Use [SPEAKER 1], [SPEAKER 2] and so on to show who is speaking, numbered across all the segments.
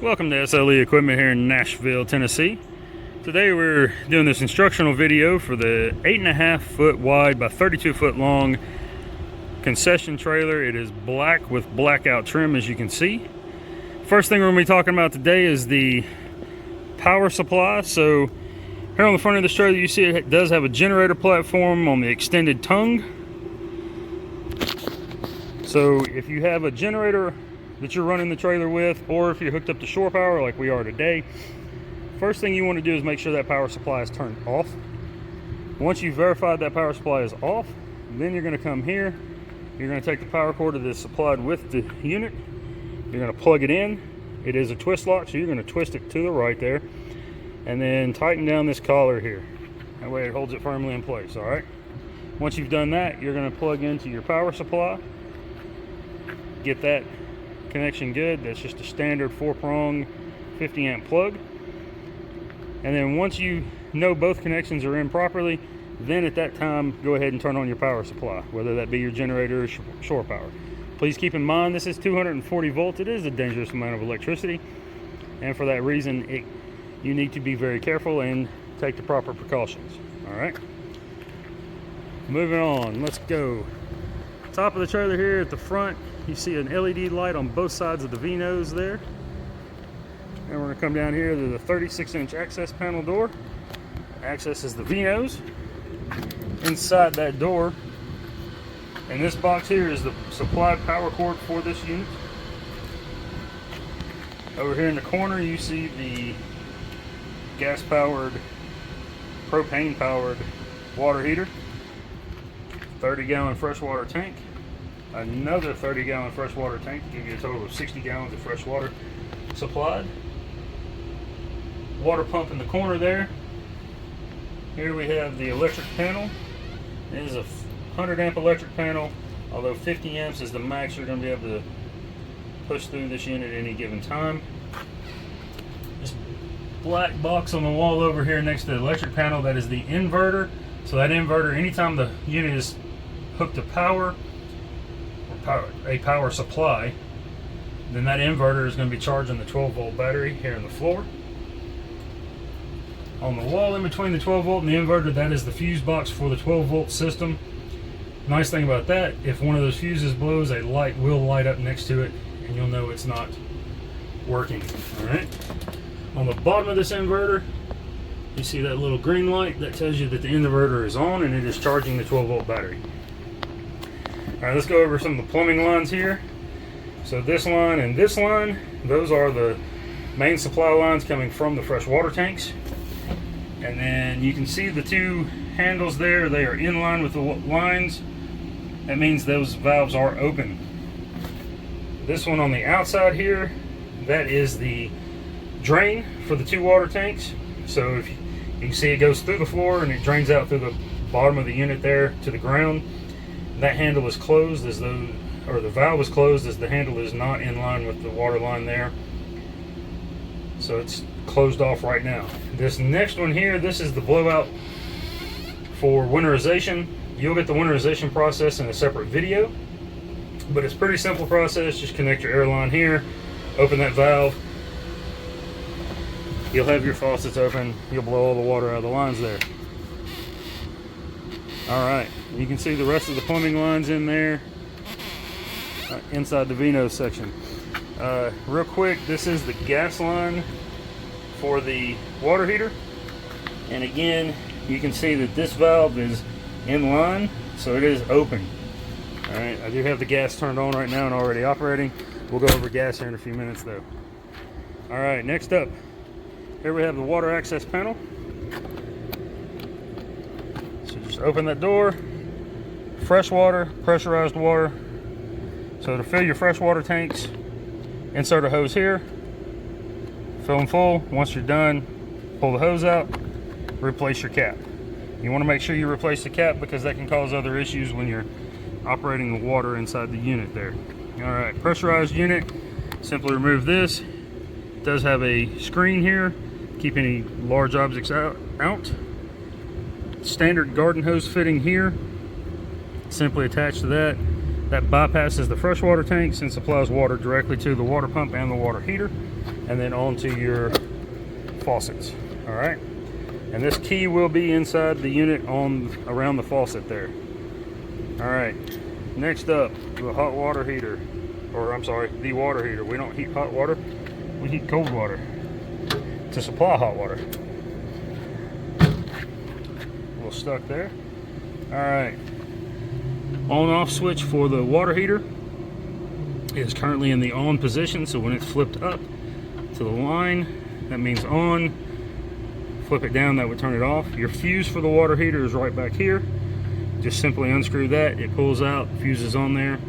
[SPEAKER 1] Welcome to SLE Equipment here in Nashville, Tennessee. Today we're doing this instructional video for the 8.5 foot wide by 32 foot long concession trailer. It is black with blackout trim, as you can see. First thing we're going to be talking about today is the power supply. So here on the front of this trailer, you see it does have a generator platform on the extended tongue. So if you have a generator that you're running the trailer with, or if you're hooked up to shore power like we are today, first thing you want to do is make sure that power supply is turned off. Once you've verified that power supply is off, then you're going to come here, you're going to take the power cord that is supplied with the unit, you're going to plug it in. It is a twist lock, so you're going to twist it to the right there, and then tighten down this collar here. That way it holds it firmly in place. All right, once you've done that, you're going to plug into your power supply, get that connection good. That's just a standard 4-prong 50 amp plug. And then once you know both connections are in properly, then at that time go ahead and turn on your power supply, whether that be your generator or shore power. Please keep in mind this is 240 volts. It is a dangerous amount of electricity, and for that reason you need to be very careful and take the proper precautions. All right, moving on, let's go. Top of the trailer here at the front, you see an LED light on both sides of the V-nose there. And we're going to come down here to the 36-inch access panel door. Access is the V-nose. Inside that door, and this box here is the supplied power cord for this unit. Over here in the corner you see the gas-powered, propane-powered water heater. 30-gallon freshwater tank. Another 30-gallon freshwater tank to give you a total of 60 gallons of fresh water supplied. Water pump in the corner there. Here we have the electric panel. It is a 100 amp electric panel, although 50 amps is the max you're going to be able to push through this unit at any given time. This black box on the wall over here next to the electric panel, that is the inverter. So that inverter, anytime the unit is hooked to power, a power supply, then that inverter is going to be charging the 12-volt battery here in the floor. On the wall in between the 12-volt and the inverter, that is the fuse box for the 12-volt system. Nice thing about that, if one of those fuses blows, a light will light up next to it and you'll know it's not working. All right, on the bottom of this inverter you see that little green light that tells you that the inverter is on and it is charging the 12-volt battery. All right, let's go over some of the plumbing lines here. So this line and this line, those are the main supply lines coming from the fresh water tanks. And then you can see the two handles there, they are in line with the lines. That means those valves are open. This one on the outside here, that is the drain for the two water tanks. So if you can see, it goes through the floor and it drains out through the bottom of the unit there to the ground. That handle is closed as though, or the valve is closed as the handle is not in line with the water line there. So it's closed off right now. This next one here, this is the blowout for winterization. You'll get the winterization process in a separate video, but it's a pretty simple process. Just connect your air line here, open that valve. You'll have your faucets open. You'll blow all the water out of the lines there. All right, you can see the rest of the plumbing lines in there inside the V-nose section. Real quick, this is the gas line for the water heater. And again, you can see that this valve is in line, so it is open. All right, I do have the gas turned on right now and already operating. We'll go over gas here in a few minutes though. All right, next up, here we have the water access panel. So just open that door, fresh water, pressurized water. So to fill your freshwater tanks, insert a hose here, fill them full. Once you're done, pull the hose out, replace your cap. You want to make sure you replace the cap because that can cause other issues when you're operating the water inside the unit there. All right, pressurized unit, simply remove this. It does have a screen here, keep any large objects out. Standard garden hose fitting here, simply attached to that. That bypasses the freshwater tanks and supplies water directly to the water pump and the water heater. and then onto your faucets. All right, and this key will be inside the unit on around the faucet there. All right, next up, the hot water heater, or I'm sorry, the water heater. We don't heat hot water, we heat cold water to supply hot water. A little stuck there. All right, on-off switch for the water heater is currently in the on position, so when it's flipped up to the line, that means on. Flip it down, that would turn it off. Your fuse for the water heater is right back here. Just simply unscrew that, it pulls out, fuse is on there.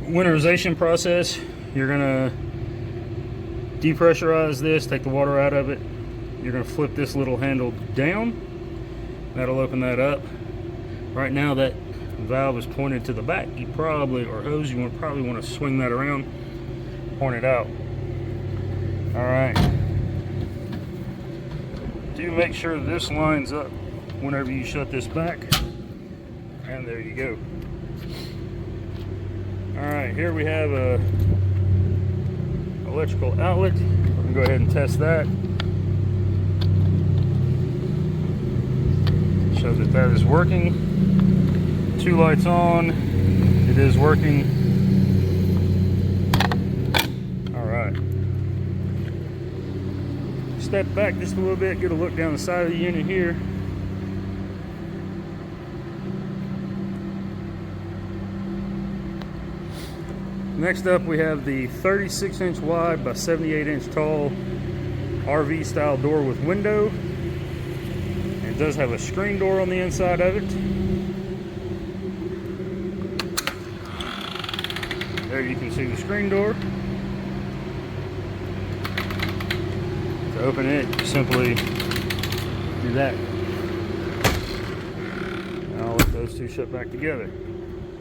[SPEAKER 1] Winterization process, you're gonna depressurize this, take the water out of it. You're gonna flip this little handle down. That'll open that up. Right now that valve is pointed to the back. You probably, or hose, you probably want to swing that around, point it out. All right. Do make sure this lines up whenever you shut this back. And there you go. All right, here we have a electrical outlet. We're gonna go ahead and test that. Show that that is working. 2 lights on. It is working. All right. Step back just a little bit, get a look down the side of the unit here. Next up, we have the 36-inch wide by 78-inch tall RV style door with window. It does have a screen door on the inside of it. There you can see the screen door. To open it, you simply do that. And I'll let those two shut back together.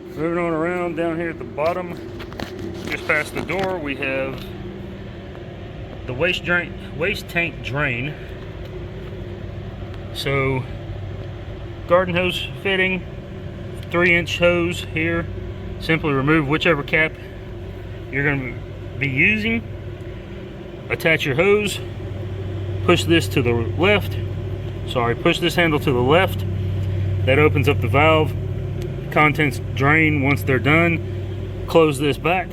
[SPEAKER 1] Moving on around, down here at the bottom, just past the door, we have the waste tank drain. So, garden hose fitting, 3-inch hose here. Simply remove whichever cap you're going to be using. Attach your hose. Push this to the left. Push this handle to the left. That opens up the valve. Contents drain once they're done. Close this back.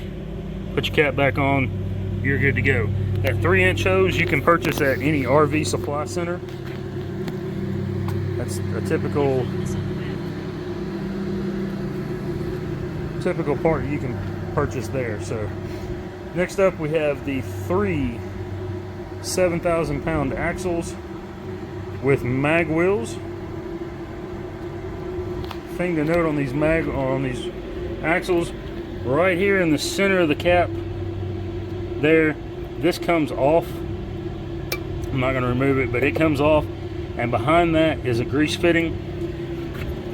[SPEAKER 1] Put your cap back on. You're good to go. That 3-inch hose you can purchase at any RV supply center. That's a typical part you can purchase there. So next up, we have the 3 7,000-pound axles with mag wheels. Thing to note on these axles, right here in the center of the cap there, this comes off. I'm not going to remove it, but it comes off, and behind that is a grease fitting.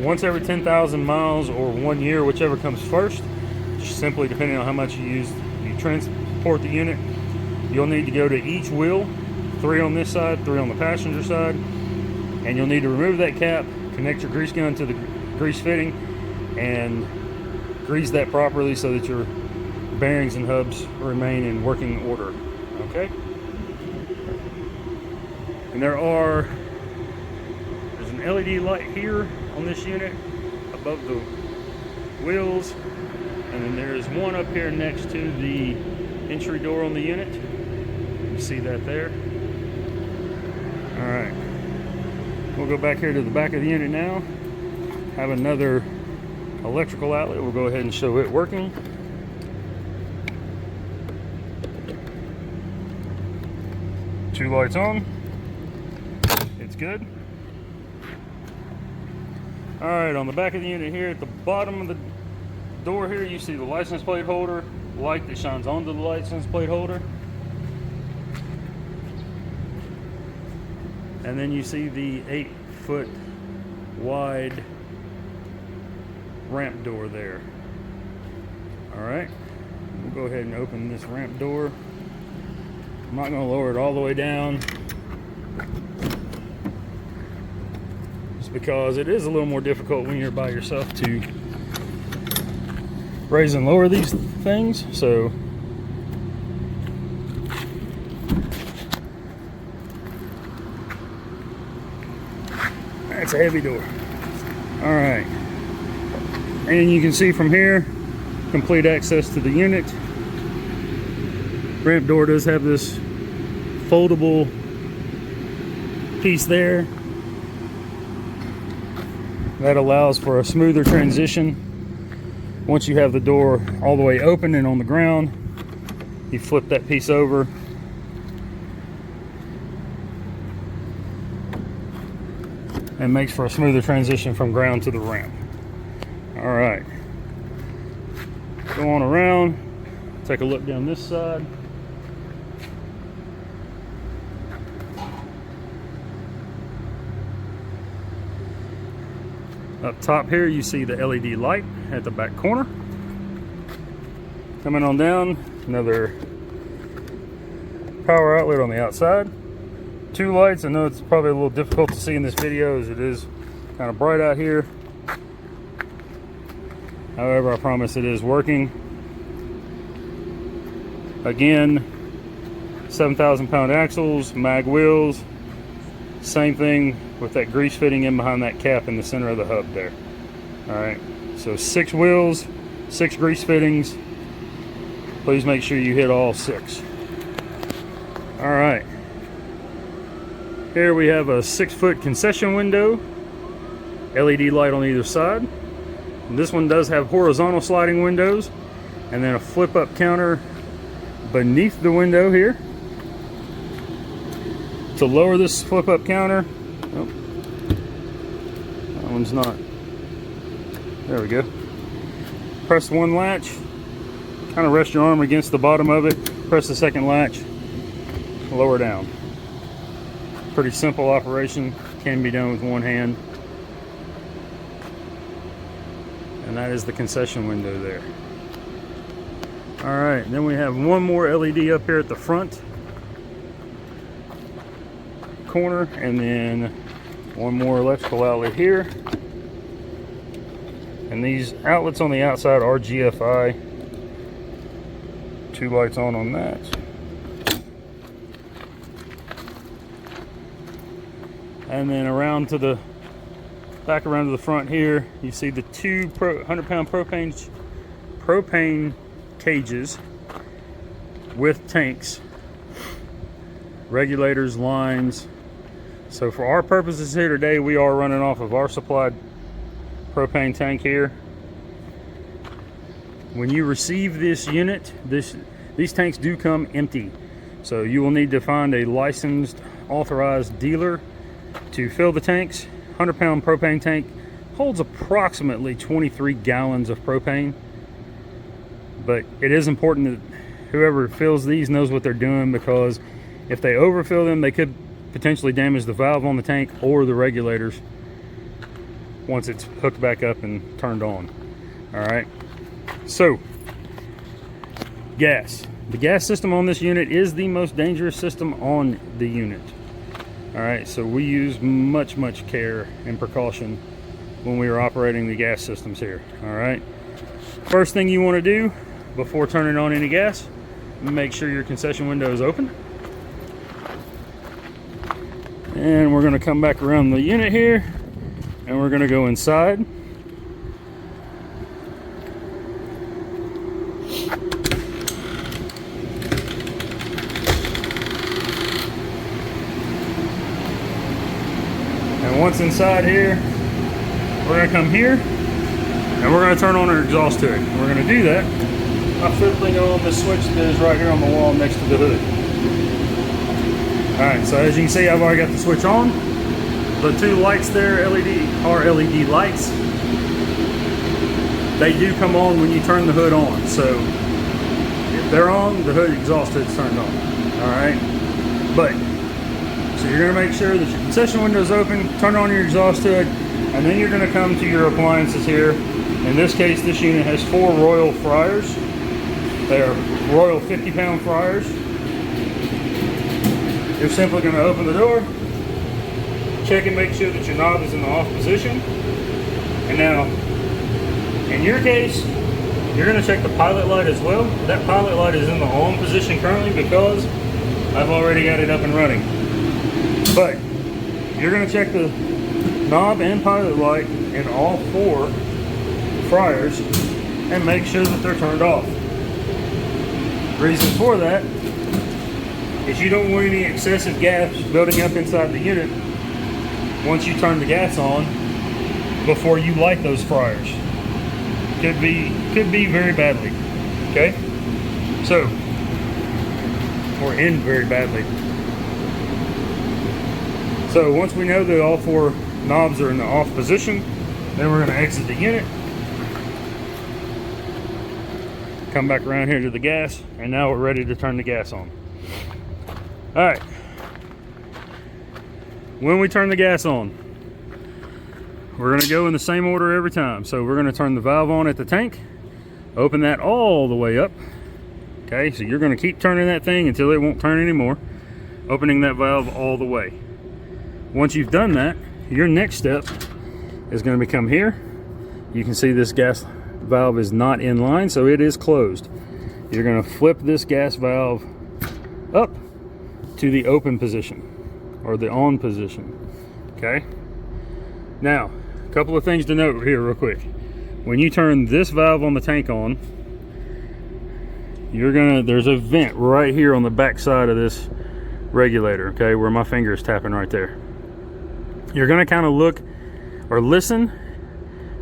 [SPEAKER 1] Once every 10,000 miles or 1 year, whichever comes first, just simply depending on how much you transport the unit, you'll need to go to each wheel, 3 on this side, 3 on the passenger side, and you'll need to remove that cap, connect your grease gun to the grease fitting, and grease that properly so that your bearings and hubs remain in working order. Okay? And there's an LED light here on this unit above the wheels, and then there's one up here next to the entry door on the unit. You see that there. All right, we'll go back here to the back of the unit now. Have another electrical outlet. We'll go ahead and show it working. Two lights on. It's good. All right, on the back of the unit here, at the bottom of the door here, you see the license plate holder, light that shines onto the license plate holder. And then you see the 8-foot wide ramp door there. All right, we'll go ahead and open this ramp door. I'm not going to lower it all the way down, just because it is a little more difficult when you're by yourself to raise and lower these things. So That's a heavy door. All right. And you can see from here, complete access to the unit. Ramp door does have this foldable piece there that allows for a smoother transition. Once you have the door all the way open and on the ground, you flip that piece over and makes for a smoother transition from ground to the ramp. All right, go on around, take a look down this side. Up top here, you see the LED light at the back corner. Coming on down, another power outlet on the outside. Two lights. I know it's probably a little difficult to see in this video as it is kind of bright out here. However, I promise it is working. Again, 7,000 pound axles, mag wheels. Same thing with that grease fitting in behind that cap in the center of the hub there. All right, so 6 wheels, 6 grease fittings. Please make sure you hit all 6. All right, here we have a 6-foot concession window, LED light on either side. And this one does have horizontal sliding windows and then a flip up counter beneath the window here. To lower this flip up counter, oh, that one's not, there we go. Press one latch, kind of rest your arm against the bottom of it, press the second latch, lower down. Pretty simple operation, can be done with one hand. And that is the concession window there. All right, then we have one more LED up here at the front corner, and then one more electrical outlet here. And these outlets on the outside are GFI. 2 lights on that. And then around to the back, around to the front here, you see the 2 100-pound propane cages with tanks, regulators, lines. So for our purposes here today, we are running off of our supplied propane tank here. When you receive this unit, these tanks do come empty. So you will need to find a licensed, authorized dealer to fill the tanks. 100-pound propane tank holds approximately 23 gallons of propane. But it is important that whoever fills these knows what they're doing, because if they overfill them, they could potentially damage the valve on the tank or the regulators once it's hooked back up and turned on. All right, so gas. The gas system on this unit is the most dangerous system on the unit. All right, so we use much care and precaution when we are operating the gas systems here. All right, first thing you want to do before turning on any gas, make sure your concession window is open. And we're going to come back around the unit here, and we're going to go inside. And once inside here, we're going to come here, and we're going to turn on our exhaust to it. And we're going to do that by flipping on the switch that is right here on the wall next to the hood. Alright, so as you can see, I've already got the switch on. The 2 lights there, LED lights. They do come on when you turn the hood on. So if they're on, the hood exhaust hood's turned on. Alright, but so you're going to make sure that your concession window is open, turn on your exhaust hood, and then you're going to come to your appliances here. In this case, this unit has 4 Royal fryers. They are Royal 50-pound fryers. You're simply going to open the door, check and make sure that your knob is in the off position. And now, in your case, you're going to check the pilot light as well. That pilot light is in the on position currently because I've already got it up and running. But you're going to check the knob and pilot light in all 4 fryers and make sure that they're turned off. Reason for that is you don't want any excessive gas building up inside the unit once you turn the gas on before you light those fryers. Could be very badly. Okay? So, or end very badly. So once we know that all 4 knobs are in the off position, then we're going to exit the unit, come back around here to the gas, and now we're ready to turn the gas on. All right. When we turn the gas on, we're going to go in the same order every time. So we're going to turn the valve on at the tank, open that all the way up. Okay, so you're going to keep turning that thing until it won't turn anymore, opening that valve all the way. Once you've done that, your next step is going to become here. You can see this gas valve is not in line, so it is closed. You're going to flip this gas valve up to the open position or the on position. Okay, now a couple of things to note here real quick. When you turn this valve on the tank on, there's a vent right here on the back side of this regulator, okay, where my finger is tapping right there. You're going to kind of look or listen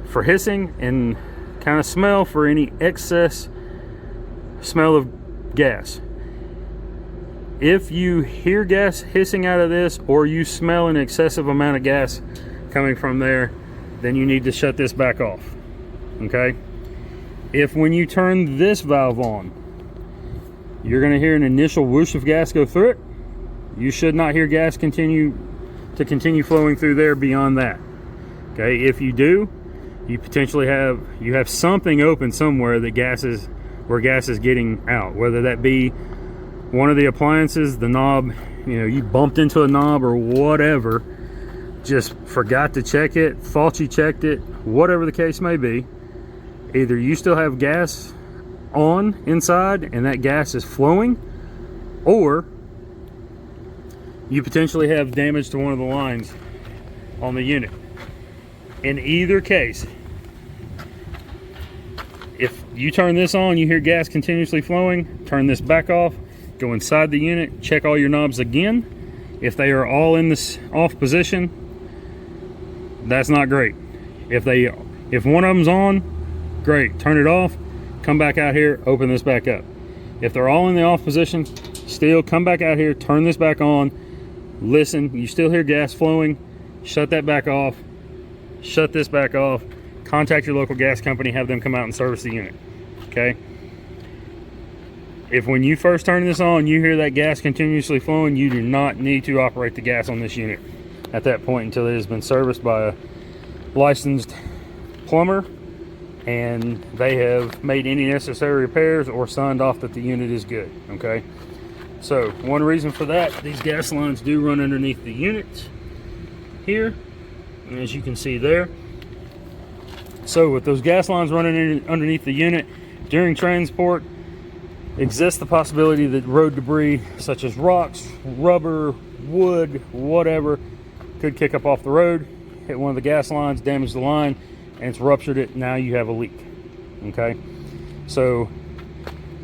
[SPEAKER 1] for hissing and kind of smell for any excess smell of gas. If you hear gas hissing out of this, or you smell an excessive amount of gas coming from there, then you need to shut this back off. Okay? If when you turn this valve on, you're going to hear an initial whoosh of gas go through it, you should not hear gas continue flowing through there beyond that. Okay? If you do, you potentially have something open somewhere that gas is getting out, whether that be one of the appliances, the knob, you bumped into a knob or whatever, just forgot to check it, thought you checked it, whatever the case may be. Either you still have gas on inside and that gas is flowing, or you potentially have damage to one of the lines on the unit. In either case, if you turn this on, you hear gas continuously flowing, turn this back off, go inside the unit, check all your knobs again. If they are all in this off position, that's not great. If one of them's on, great, turn it off, come back out here, open this back up. If they're all in the off position, still come back out here, turn this back on, listen, you still hear gas flowing, shut that back off, shut this back off, contact your local gas company, have them come out and service the unit. Okay? If when you first turn this on, you hear that gas continuously flowing, you do not need to operate the gas on this unit at that point until it has been serviced by a licensed plumber and they have made any necessary repairs or signed off that the unit is good. Okay? So one reason for that, these gas lines do run underneath the unit here, and as you can see there. So with those gas lines running underneath the unit during transport, exists the possibility that road debris such as rocks, rubber, wood, whatever could kick up off the road, hit one of the gas lines, damage the line, and it's ruptured it. Now you have a leak. Okay, so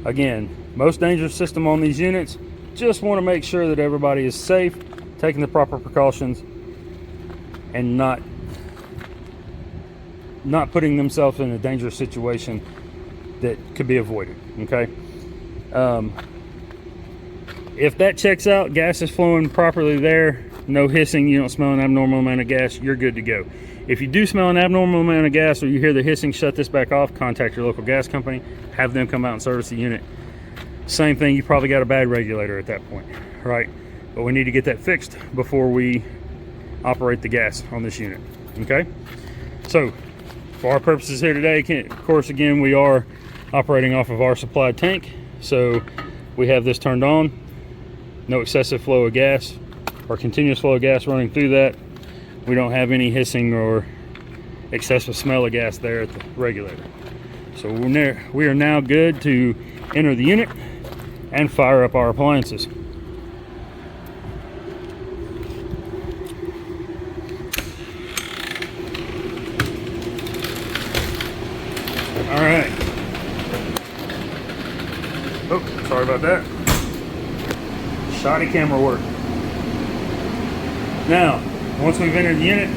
[SPEAKER 1] again, most dangerous system on these units. Just want to make sure that everybody is safe, taking the proper precautions, and not putting themselves in a dangerous situation that could be avoided. Okay. If that checks out, gas is flowing properly there, no hissing, you don't smell an abnormal amount of gas, you're good to go. If you do smell an abnormal amount of gas or you hear the hissing, shut this back off, contact your local gas company, have them come out and service the unit. Same thing, you probably got a bad regulator at that point, right? But we need to get that fixed before we operate the gas on this unit. Okay, so for our purposes here today, of course, again, we are operating off of our supplied tank. So we have this turned on, no excessive flow of gas or continuous flow of gas running through that. We don't have any hissing or excessive smell of gas there at the regulator. So we are now good to enter the unit and fire up our appliances. about that. Shoddy camera work. Now, once we've entered the unit,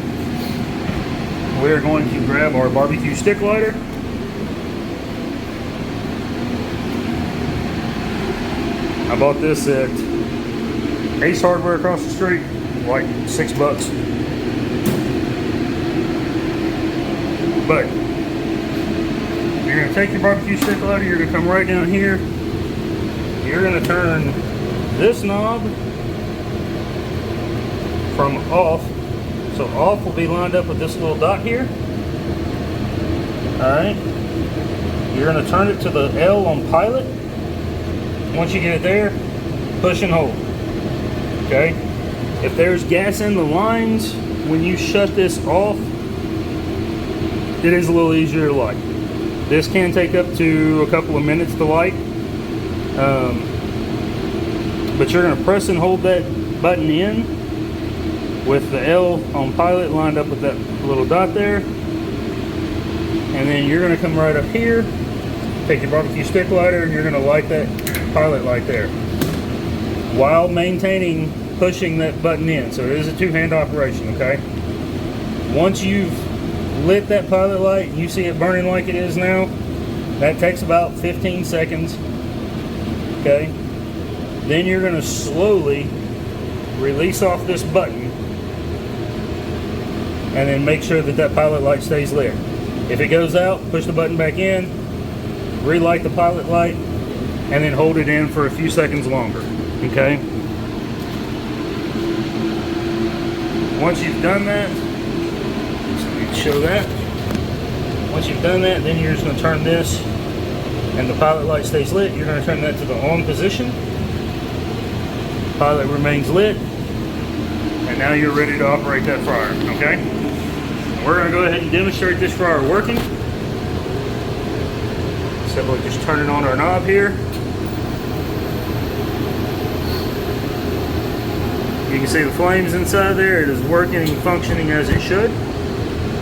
[SPEAKER 1] we are going to grab our barbecue stick lighter. I bought this at Ace Hardware across the street, like $6. But you're going to take your barbecue stick lighter, you're going to come right down here. You're going to turn this knob from off. So off will be lined up with this little dot here. Alright. You're going to turn it to the L on pilot. Once you get it there, push and hold. Okay? If there's gas in the lines, when you shut this off, it is a little easier to light. This can take up to a couple of minutes to light. But you're going to press and hold that button in with the L on pilot lined up with that little dot there. And then you're going to come right up here, take your barbecue stick lighter, and you're going to light that pilot light there while maintaining pushing that button in. So it is a two-hand operation, okay? Once you've lit that pilot light and you see it burning like it is now, that takes about 15 seconds, okay? Then you're going to slowly release off this button and then make sure that that pilot light stays lit. If it goes out, push the button back in, relight the pilot light, and then hold it in for a few seconds longer, okay? Once you've done that, just let me show that. Once you've done that, then you're just going to turn this, and the pilot light stays lit. You're going to turn that to the on position. Pilot remains lit, and now you're ready to operate that fryer, okay? We're going to go ahead and demonstrate this fryer working. Simply just turning on our knob here. You can see the flames inside there. It is working and functioning as it should.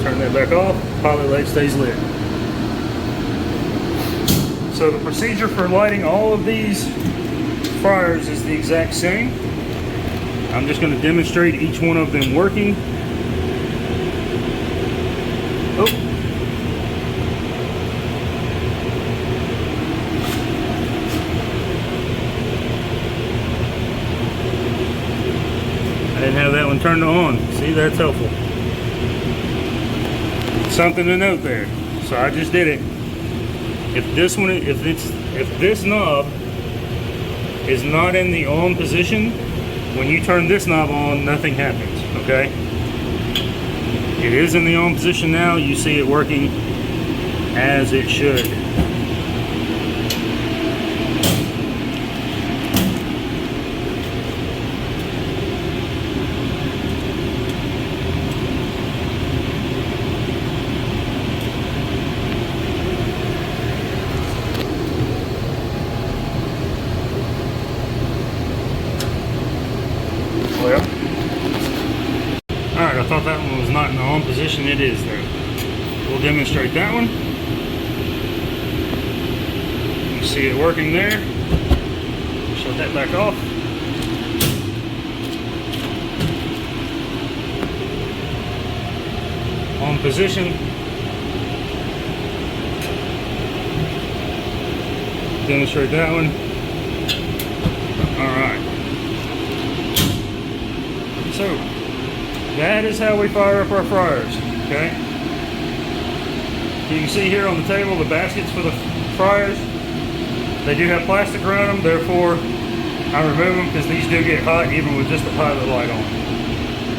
[SPEAKER 1] Turn that back off. Pilot light stays lit. So the procedure for lighting all of these fryers is the exact same. I'm just going to demonstrate each one of them working. Oh. I didn't have that one turned on. See, that's helpful. Something to note there. So I just did it. If this knob is not in the on position, when you turn this knob on, nothing happens, okay? It is in the on position now. You see it working as it should. Well, alright, I thought that one was not in the on position. It is there. We'll demonstrate that one. You see it working there. Shut that back off. On position. Demonstrate that one. Alright. So, that is how we fire up our fryers, okay? You can see here on the table the baskets for the fryers. They do have plastic around them, therefore I remove them because these do get hot even with just the pilot light on.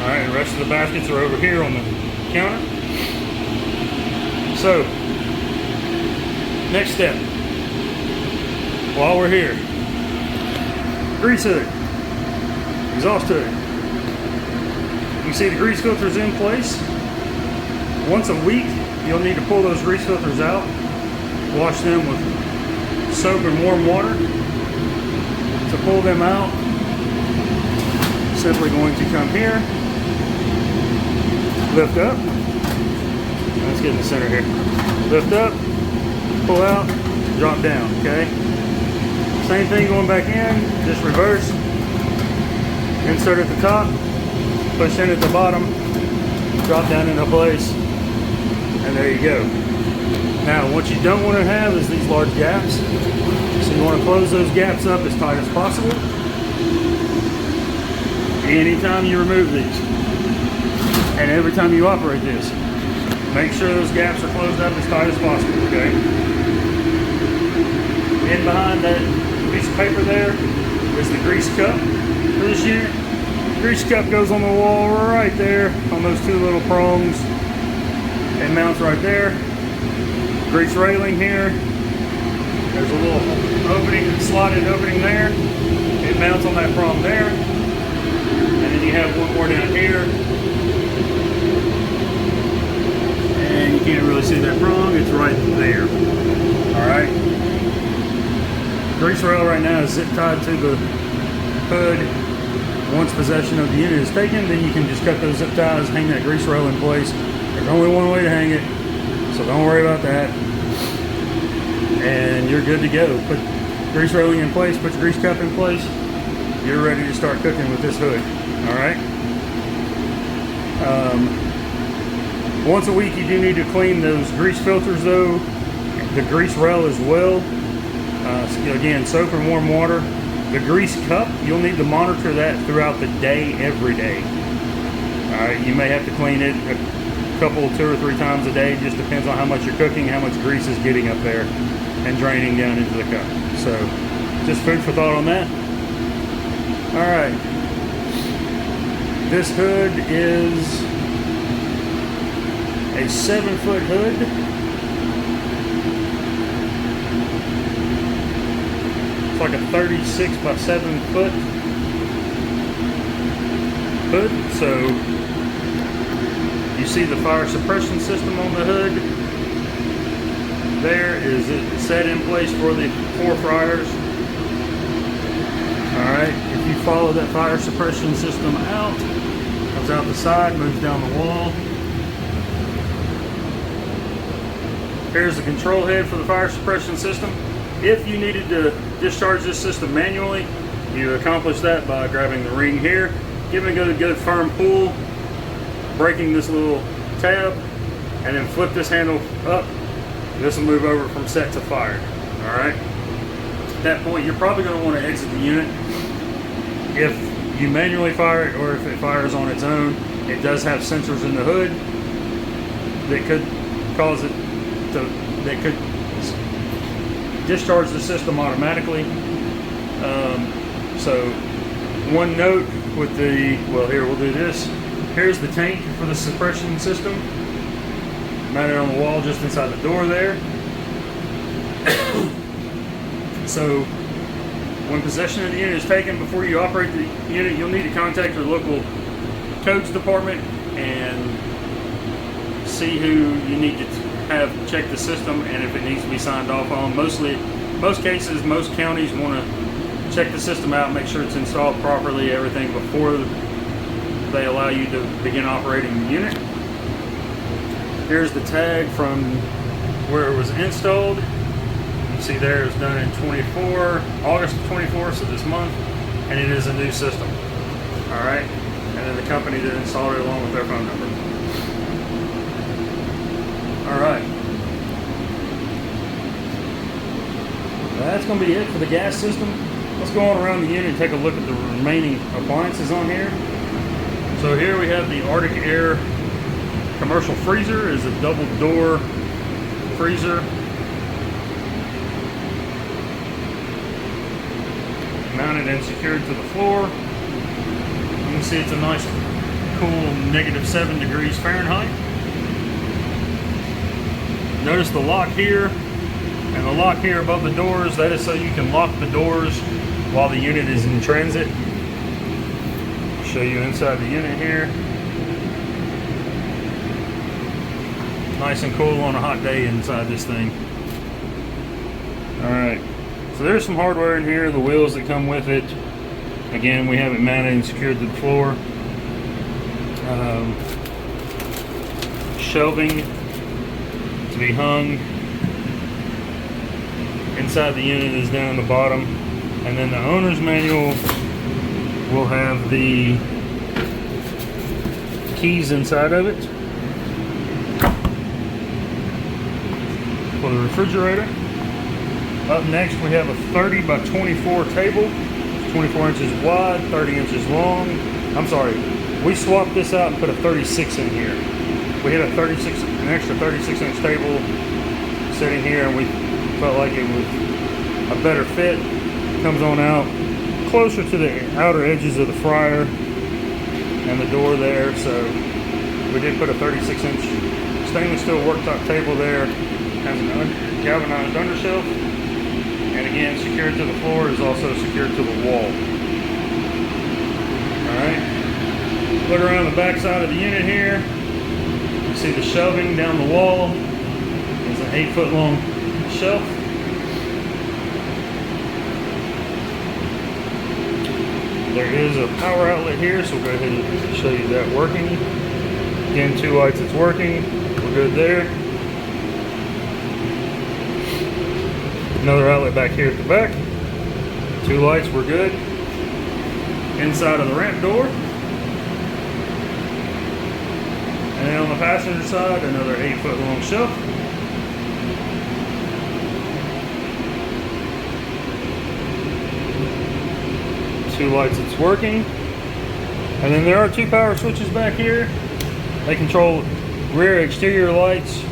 [SPEAKER 1] Alright, the rest of the baskets are over here on the counter. So, next step. While we're here, grease hood, exhaust hood. You see the grease filters in place. Once a week, you'll need to pull those grease filters out, wash them with soap and warm water. To pull them out, simply going to come here, lift up. Let's get in the center here. Lift up, pull out, drop down, okay? Same thing going back in, just reverse. Insert at the top, push in at the bottom, drop down into place, and there you go. Now, what you don't want to have is these large gaps. So you want to close those gaps up as tight as possible anytime you remove these. And every time you operate this, make sure those gaps are closed up as tight as possible, okay? In behind that piece of paper there is the grease cup for this unit. The grease cup goes on the wall right there on those two little prongs. It mounts right there. Grease railing here. There's a little opening, slotted opening there. It mounts on that prong there. And then you have one more down here. And you can't really see that prong, it's right there. Alright. Grease rail right now is zip tied to the hood. Once possession of the unit is taken, then you can just cut those zip ties, hang that grease rail in place. There's only one way to hang it, so don't worry about that. And you're good to go. Put grease railing in place, put your grease cup in place. You're ready to start cooking with this hood. Alright? Once a week you do need to clean those grease filters though, the grease rail as well. So again, soap and warm water. The grease cup, you'll need to monitor that throughout the day, every day. Alright, you may have to clean it a couple, 2 or 3 times a day. Just depends on how much you're cooking, how much grease is getting up there and draining down into the cup. So, just food for thought on that. Alright. This hood is a 7-foot hood. It's like a 36 by 7 foot hood. So you see the fire suppression system on the hood. There is it set in place for the 4 fryers. Alright, if you follow that fire suppression system out, comes out the side, moves down the wall. Here's the control head for the fire suppression system. If you needed to discharge this system manually, you accomplish that by grabbing the ring here, giving it a good firm pull, breaking this little tab, and then flip this handle up. This will move over from set to fired. Alright? At that point, you're probably going to want to exit the unit. If you manually fire it or if it fires on its own, it does have sensors in the hood that could cause it to, that could discharge the system automatically. So one note with the, well, here we'll do this. Here's the tank for the suppression system, mounted on the wall just inside the door there. So when possession of the unit is taken, before you operate the unit, you'll need to contact your local codes department and see who you need to have check the system and if it needs to be signed off on. Most cases, most counties want to check the system out, make sure it's installed properly, everything before they allow you to begin operating the unit. Here's the tag from where it was installed. You see there it's done in August 24th, so this month, and it is a new system. Alright, and then the company that installed it along with their phone number. Alright. That's going to be it for the gas system. Let's go on around the unit and take a look at the remaining appliances on here. So here we have the Arctic Air commercial freezer. Is a double door freezer. Mounted and secured to the floor. You can see it's a nice cool -7 degrees Fahrenheit. Notice the lock here and the lock here above the doors. That is so you can lock the doors while the unit is in transit. Show you inside the unit here. Nice and cool on a hot day inside this thing. Alright, so there's some hardware in here, the wheels that come with it. Again, we have it mounted and secured to the floor. Shelving to be hung inside the unit is down the bottom. And then the owner's manual will have the keys inside of it for the refrigerator. Up next we have a 30 by 24 table. It's 24 inches wide, 30 inches long. I'm sorry, we swapped this out and put a 36 in here. We had an extra 36 inch table sitting here, and we felt like it was a better fit. Comes on out closer to the outer edges of the fryer and the door there, so we did put a 36 inch stainless steel worktop table there. Has a galvanized undershelf, and again, secured to the floor, is also secured to the wall. Alright, look around the back side of the unit here. You see the shelving down the wall. It's an 8-foot long shelf. There is a power outlet here, so we'll go ahead and show you that working. Again, 2 lights, it's working. We're good there. Another outlet back here at the back. 2 lights, we're good. Inside of the ramp door. And then on the passenger side, another 8-foot long shelf. Two lights, it's working. And then there are 2 power switches back here. They control rear exterior lights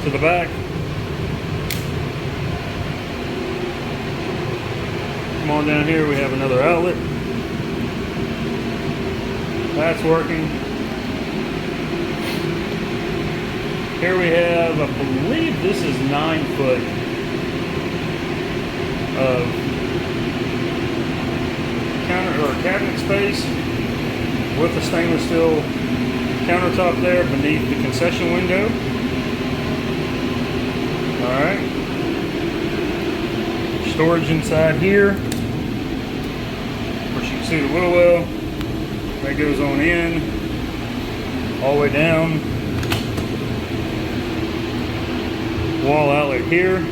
[SPEAKER 1] to the back. Come on down here, we have another outlet. That's working. Here we have, I believe this is 9 foot of counter or cabinet space with a stainless steel countertop there beneath the concession window. Alright. Storage inside here. Of course, you can see the wheel well. That goes on in, all the way down. Wall outlet here.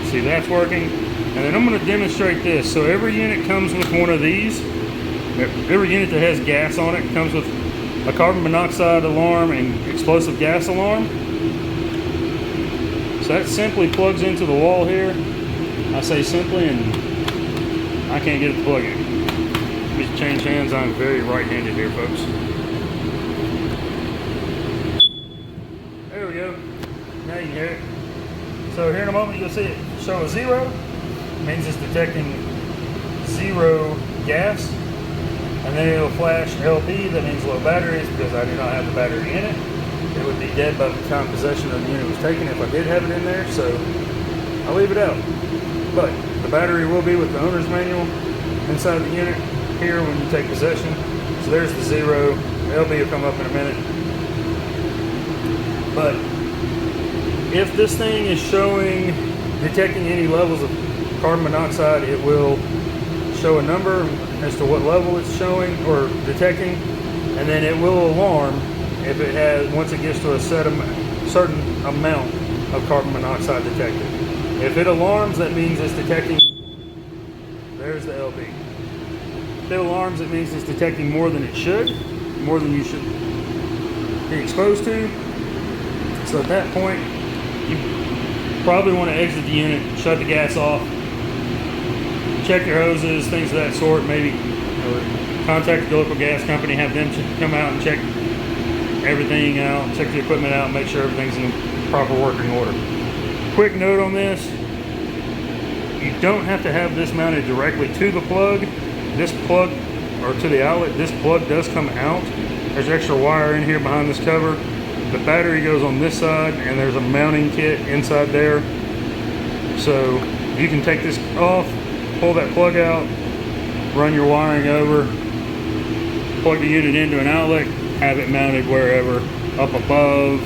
[SPEAKER 1] See, that's working. And then I'm going to demonstrate this. So every unit comes with one of these. Every unit that has gas on it comes with a carbon monoxide alarm and explosive gas alarm. So that simply plugs into the wall here. I say simply, and I can't get it to plug in. Let me change hands. I'm very right-handed here, folks. There we go. Now you can hear it. So here in a moment you'll see it show a 0. It means it's detecting 0 gas. And then it'll flash LB, that means low batteries, because I do not have the battery in it. It would be dead by the time possession of the unit was taken if I did have it in there, so I'll leave it out. But the battery will be with the owner's manual inside the unit here when you take possession. So there's the 0. LB will come up in a minute. But if this thing is detecting any levels of carbon monoxide, it will show a number as to what level it's showing or detecting, and then it will alarm if it has, once it gets to a certain amount of carbon monoxide detected. If it alarms, that means it's detecting, there's the LB. If it alarms, it means it's detecting more than it should, more than you should be exposed to. So at that point, you probably want to exit the unit, shut the gas off, check your hoses, things of that sort, maybe, or contact the local gas company, have them come out and check everything out, check the equipment out, make sure everything's in proper working order. Quick note on this, you don't have to have this mounted directly to the plug. This plug, or to the outlet, this plug does come out. There's extra wire in here behind this cover. The battery goes on this side, and there's a mounting kit inside there. So you can take this off, pull that plug out, run your wiring over, plug the unit into an outlet, have it mounted wherever, up above,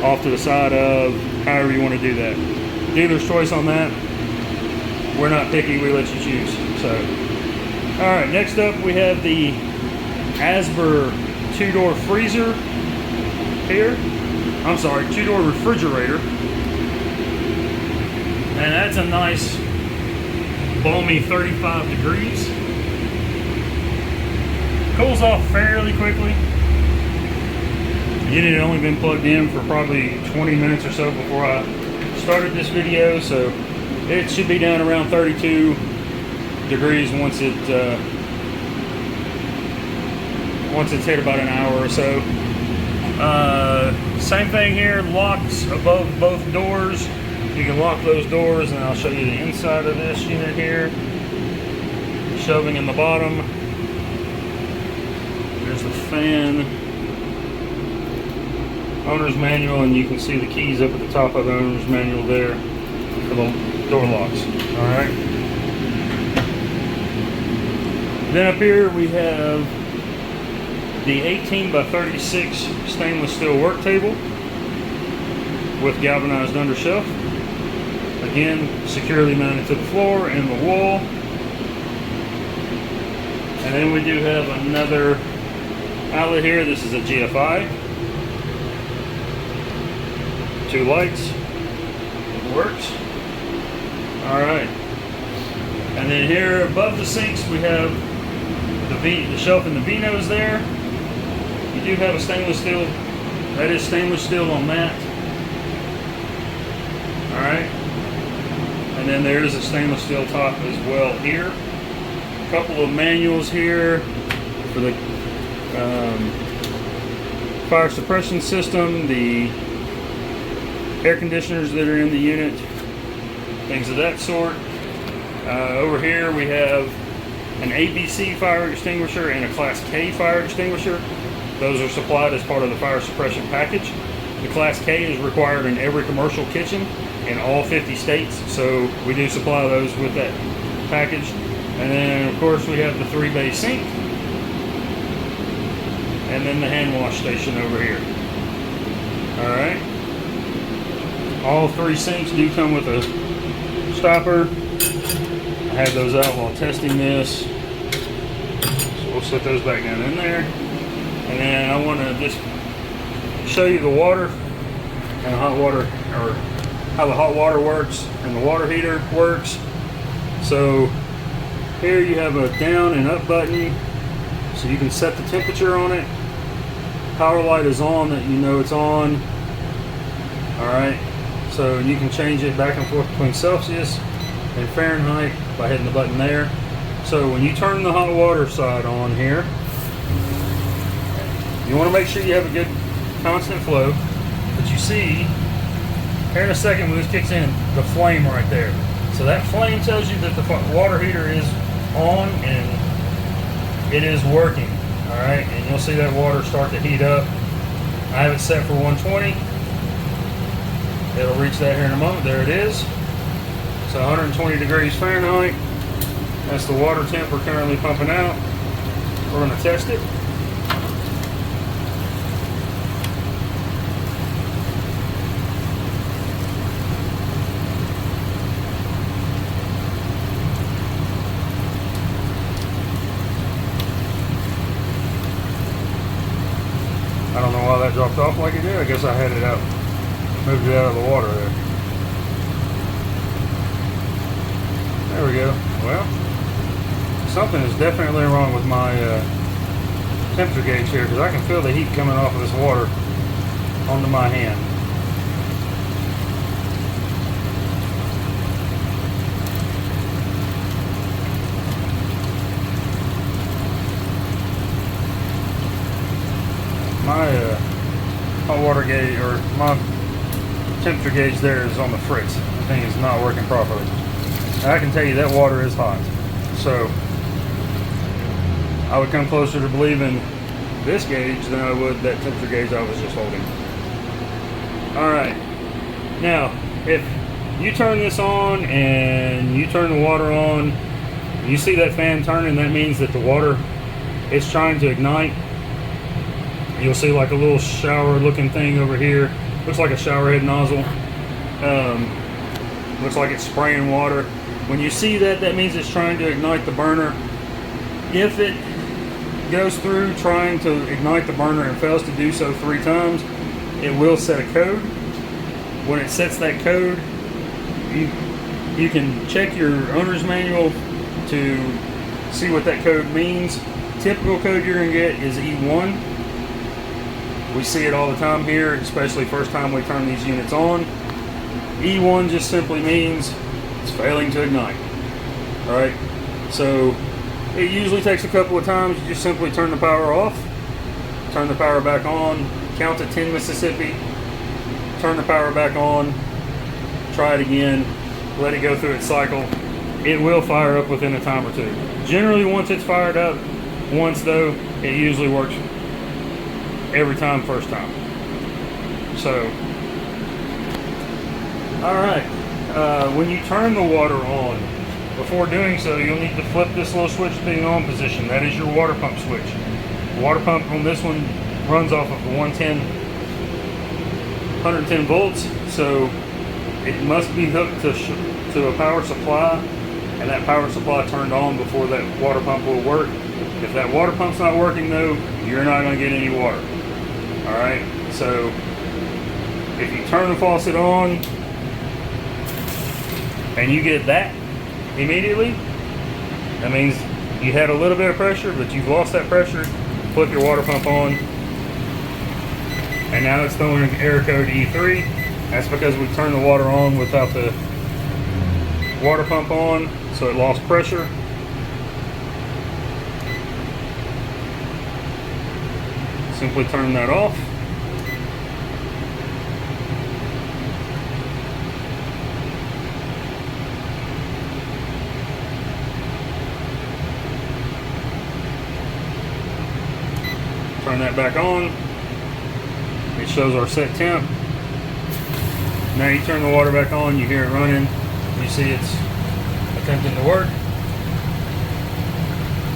[SPEAKER 1] off to the side of, however you want to do that. Dealer's choice on that. We're not picky, we let you choose. So, all right, next up we have the Asper 2-door freezer here. I'm sorry, 2-door refrigerator. And that's a nice balmy 35 degrees. Cools off fairly quickly. It had only been plugged in for probably 20 minutes or so before I started this video, so it should be down around 32 degrees once it's hit about an hour or so. Same thing here, locks above both doors. You can lock those doors, and I'll show you the inside of this unit here. Shelving in the bottom. There's the fan. Owner's manual, and you can see the keys up at the top of the owner's manual there for the door locks. Alright. Then up here we have the 18 by 36 stainless steel work table with galvanized undershelf. Again, securely mounted to the floor and the wall. And then we do have another outlet here. This is a GFI. 2 lights. It works. Alright. And then here above the sinks we have the shelf and the V-nose there. You do have a stainless steel. That is stainless steel on that. Alright. And then there's a stainless steel top as well here. A couple of manuals here for the fire suppression system, the air conditioners that are in the unit, things of that sort. Over here we have an ABC fire extinguisher and a Class K fire extinguisher. Those are supplied as part of the fire suppression package. The Class K is required in every commercial kitchen in all 50 states, so we do supply those with that package. And then of course we have the 3-bay sink, and then the hand wash station over here. Alright. All 3 sinks do come with a stopper. I had those out while testing this, so we'll set those back down in there. And then I want to just show you the water and the hot water, or how the hot water works and the water heater works. So here you have a down and up button, so you can set the temperature on it. Power light is on, that you know it's on. Alright, so you can change it back and forth between Celsius and Fahrenheit by hitting the button there. So when you turn the hot water side on here, you want to make sure you have a good constant flow. But you see, here in a second when this kicks in, the flame right there. So that flame tells you that the water heater is on and it is working. Alright, and you'll see that water start to heat up. I have it set for 120. It'll reach that here in a moment. There it is. So 120 degrees Fahrenheit. That's the water temp we're currently pumping out. We're going to test it. I don't know why that dropped off like it did. I guess I had it out, moved it out of the water there. There we go. Well, something is definitely wrong with my temperature gauge here, because I can feel the heat coming off of this water onto my hand. My hot water gauge, or my temperature gauge there, is on the fritz. The thing is not working properly. And I can tell you that water is hot. So I would come closer to believing this gauge than I would that temperature gauge I was just holding. Alright, now if you turn this on and you turn the water on, you see that fan turning, that means that the water is trying to ignite. You'll see like a little shower looking thing over here. Looks like a shower head nozzle. Looks like it's spraying water. When you see that, that means it's trying to ignite the burner. If it goes through trying to ignite the burner and fails to do so 3 times, it will set a code. When it sets that code, You can check your owner's manual to see what that code means. Typical code you're going to get is E1. We see it all the time here, especially first time we turn these units on. E1 just simply means it's failing to ignite. Alright, so it usually takes a couple of times. You just simply turn the power off, turn the power back on, count to 10 Mississippi, turn the power back on, try it again, let it go through its cycle. It will fire up within a time or two. Generally, once it's fired up once though, it usually works every time first time. So, alright, when you turn the water on, before doing so, you'll need to flip this little switch to the on position. That is your water pump switch. The water pump on this one runs off of 110 volts, so it must be hooked to a power supply, and that power supply turned on before that water pump will work. If that water pump's not working though, you're not going to get any water. Alright, so if you turn the faucet on and you get that immediately, that means you had a little bit of pressure, but you've lost that pressure. Flip your water pump on, and now it's throwing an error code E3. That's because we turned the water on without the water pump on, so it lost pressure. Simply turn that off. Turn that back on. It shows our set temp. Now you turn the water back on, you hear it running. You see it's attempting to work.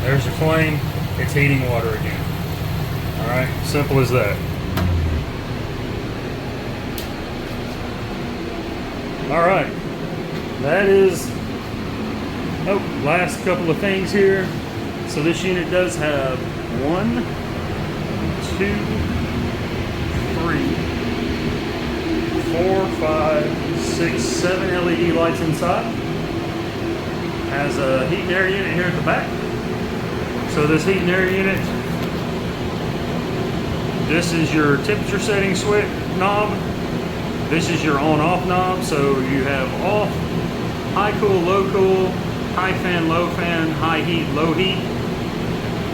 [SPEAKER 1] There's your flame. It's heating water again. Alright, simple as that. Alright, that is, last couple of things here. So this unit does have 1, 2, 3, 4, 5, 6, 7 LED lights inside. Has a heat and air unit here at the back. So this heat and air unit, this is your temperature setting switch knob. This is your on-off knob. So you have off, high cool, low cool, high fan, low fan, high heat, low heat.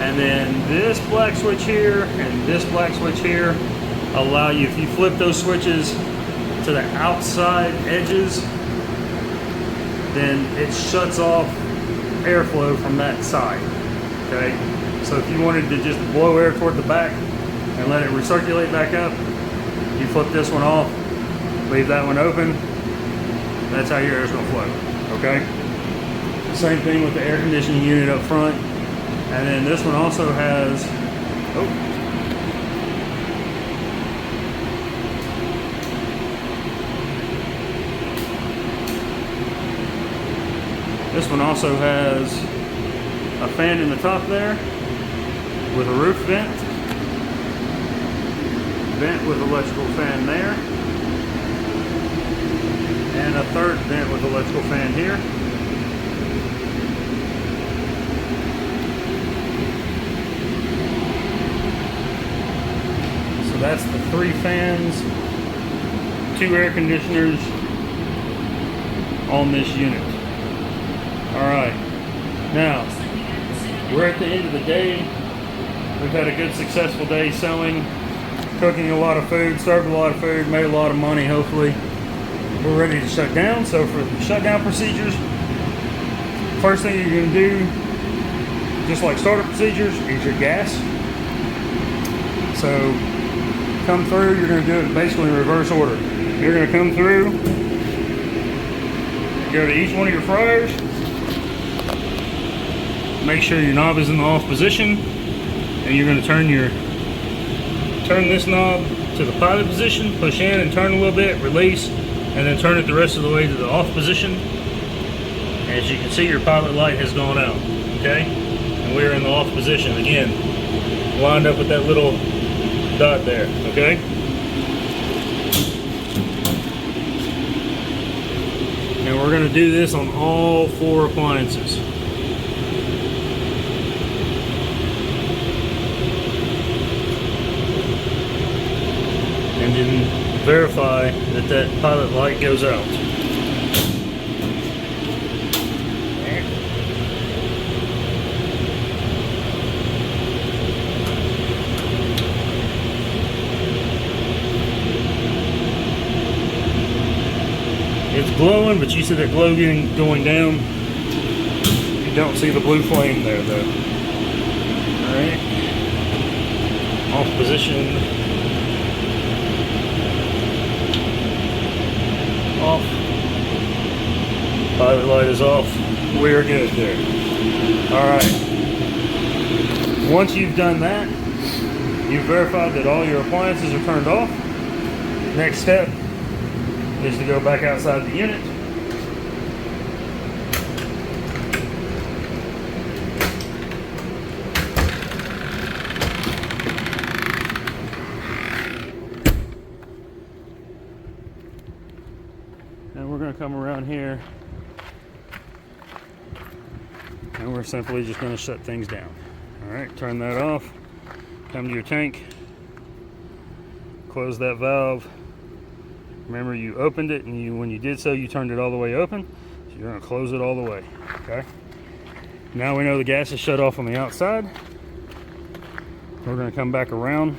[SPEAKER 1] And then this black switch here and this black switch here allow you, if you flip those switches to the outside edges, then it shuts off airflow from that side. Okay, so if you wanted to just blow air toward the back and let it recirculate back up, you flip this one off, leave that one open. That's how your air is going to flow. Okay, same thing with the air conditioning unit up front. And then this one also has, this one also has a fan in the top there with a roof vent with electrical fan there, and a third vent with electrical fan here. So that's the 3 fans, 2 air conditioners on this unit. Alright, now we're at the end of the day. We've had a good successful day selling, cooking a lot of food, served a lot of food, made a lot of money hopefully. We're ready to shut down. So for the shutdown procedures, first thing you're going to do, just like startup procedures, is your gas. So come through, you're going to do it basically in reverse order. You're going to come through, go to each one of your fryers, make sure your knob is in the off position, and you're going to turn this knob to the pilot position, push in and turn a little bit, release, and then turn it the rest of the way to the off position. As you can see, your pilot light has gone out, okay? And we're in the off position again, lined up with that little dot there, okay? And we're going to do this on all 4 appliances. And then verify that that pilot light goes out. It's glowing, but you see that glow going down. You don't see the blue flame there, though. Alright. Off position. Off. Pilot light is off. We're good there. Alright. Once you've done that, you've verified that all your appliances are turned off. Next step is to go back outside the unit. And we're going to come around here and we're simply just going to shut things down. Alright, turn that off. Come to your tank. Close that valve. Remember, you opened it, and when you did so, you turned it all the way open. So you're going to close it all the way. Okay. Now we know the gas is shut off on the outside. We're going to come back around.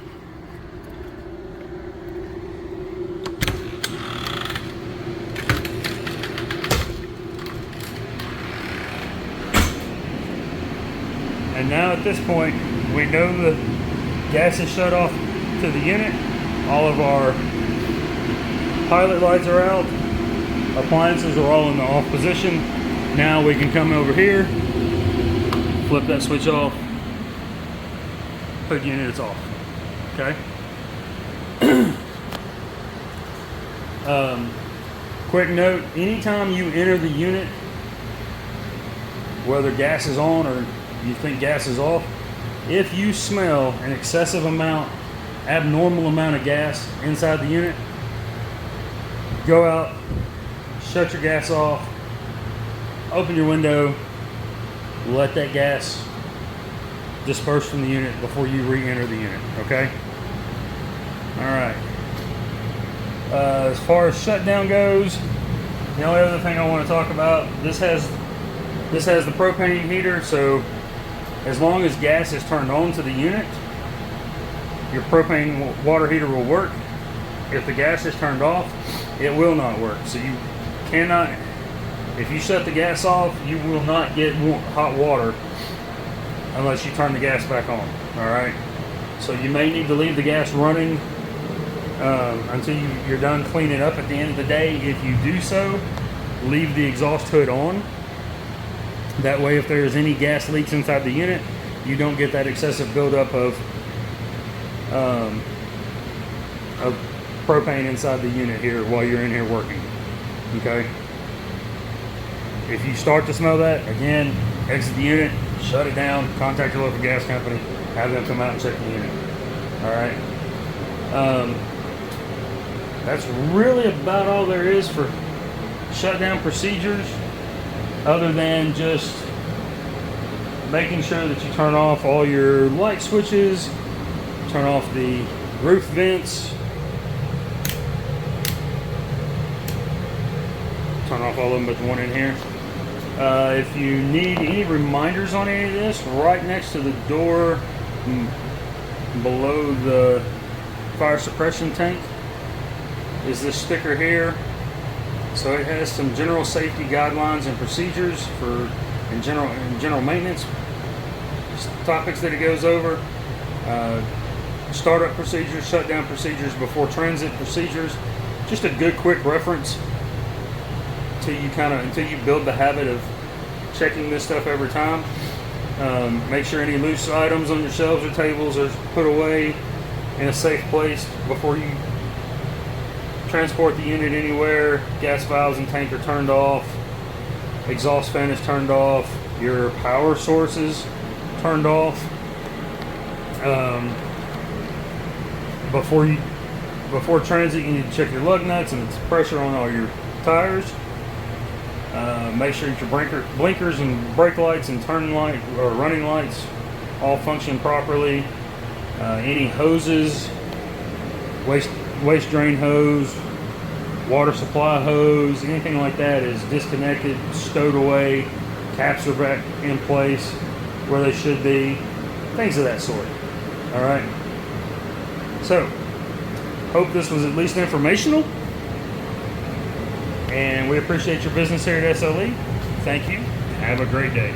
[SPEAKER 1] And now at this point, we know the gas is shut off to the unit. All of our pilot lights are out. Appliances are all in the off position. Now we can come over here, flip that switch off, hood unit is off. Okay. Quick note, anytime you enter the unit, whether gas is on or you think gas is off, if you smell an excessive amount, abnormal amount of gas inside the unit, go out, shut your gas off, open your window, let that gas disperse from the unit before you re-enter the unit, okay? Alright. As far as shutdown goes, the only other thing I want to talk about, this has the propane heater, so as long as gas is turned on to the unit, your propane water heater will work. If the gas is turned off, it will not work. So you cannot, if you shut the gas off, you will not get hot water unless you turn the gas back on. Alright? So you may need to leave the gas running until you're done cleaning up at the end of the day. If you do so, leave the exhaust hood on. That way, if there's any gas leaks inside the unit, you don't get that excessive buildup of propane inside the unit here while you're in here working. Okay? If you start to smell that, again, exit the unit, shut it down, contact your local gas company, have them come out and check the unit. Alright? That's really about all there is for shutdown procedures, other than just making sure that you turn off all your light switches, turn off the roof vents, turn off all of them but the one in here. If you need any reminders on any of this, right next to the door below the fire suppression tank is this sticker here. So it has some general safety guidelines and procedures for in general maintenance topics that it goes over. Startup procedures, shutdown procedures, before transit procedures. Just a good quick reference until you build the habit of checking this stuff every time. Make sure any loose items on your shelves or tables are put away in a safe place before you transport the unit anywhere. Gas valves and tank are turned off. Exhaust fan is turned off. Your power source is turned off. Before transit, you need to check your lug nuts and the pressure on all your tires. Make sure that your blinkers and brake lights and turn light or running lights all function properly. Any hoses, waste drain hose, water supply hose, anything like that is disconnected, stowed away, caps are back in place where they should be, things of that sort. All right. So, hope this was at least informational. And we appreciate your business here at SLE. Thank you. Have a great day.